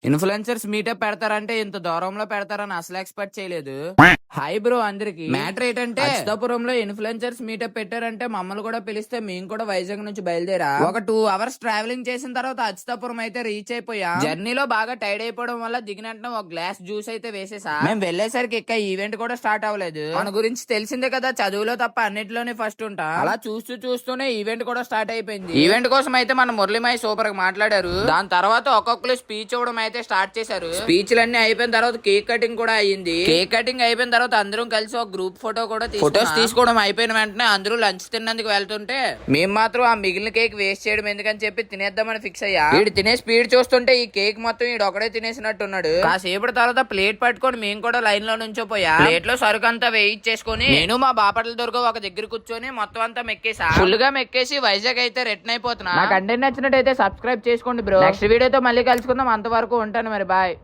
Influencers meetup పెడతారంటే ఇంత దూరంలో పెడతారని అసలు ఎక్స్పెక్ట్ చేయలేదు. హాయ్ బ్రో అందరికి. మ్యాటర్ ఏంటంటే అచ్యుతాపురంలో ఇన్ఫ్లుయెన్సర్స్ మీటప్ పెట్టారంటే మమ్మల్ని కూడా పిలిస్తే మేము కూడా వైజాగ్ నుంచి బయలుదేరా. ఒక 2 hours ట్రావెలింగ్ చేసిన తర్వాత అచ్యుతాపురం అయితే రీచ్ అయిపోయా. జర్నీలో బాగా టైర్డ్ అయిపోవడం వల్ల దిగిన వెంటనే ఒక గ్లాస్ జ్యూస్ అయితే వేసేసా. మేము వెళ్లేసరికి ఇంకా ఈవెంట్ కూడా స్టార్ట్ అవ్వలేదు. మన గురించి తెలిసిందే కదా, చదువులో తప్ప అన్నిటిలోనే ఫస్ట్ ఉంటా. అలా చూస్తూనే ఈవెంట్ కూడా స్టార్ట్ అయిపోయింది. ఈవెంట్ కోసం అయితే మన మురళిమాయి సూపర్ గా మాట్లాడారు. దాని తర్వాత ఒక్కొక్కరు స్పీచ్ ఇవ్వడం అయితే స్టార్ట్ చేశారు. స్పీచ్లన్నీ అయిపోయిన తర్వాత కేక్ కటింగ్ కూడా అయ్యింది. కేక్ కటింగ్ అయిపోయిన తర్వాత అందరం కలిసి ఒక గ్రూప్ ఫోటో కూడా ఫొటోస్ తీసుకోవడం అయిపోయిన వెంటనే అందరూ లంచ్ తిన్నందుకు వెళ్తుంటే మేము మాత్రం ఆ మిగిలిన కేక్ వేస్ట్ చేయడం ఎందుకని చెప్పి తినేద్దామని ఫిక్స్ అయ్యా. వీడు తినే స్పీడ్ చూస్తుంటే ఈ కేక్ మొత్తం వీడు ఒకడే తినేసినట్టున్నాడు. కాసేపటి తర్వాత ప్లేట్ పట్టుకొని మేము కూడా లైన్ లో నుంచోపోయా. ప్లేట్ లో సరుకు అంతా వేయించేసుకొని నేను మా బాపట్ల దొరక ఒక దగ్గర కూర్చొని మొత్తం అంతా మెక్కేసా. ఫుల్ గా మెక్కేసి వైజాగ్ అయితే రిటర్న్ అయిపోతున్నా. నా కంటెంట్ నచ్చినట్టయితే సబ్స్క్రైబ్ చేసుకోండి బ్రో. నెక్స్ట్ వీడియోతో మళ్ళీ కలుసుకుందాం. అంతవరకు ఉంటాను మరి, బాయ్.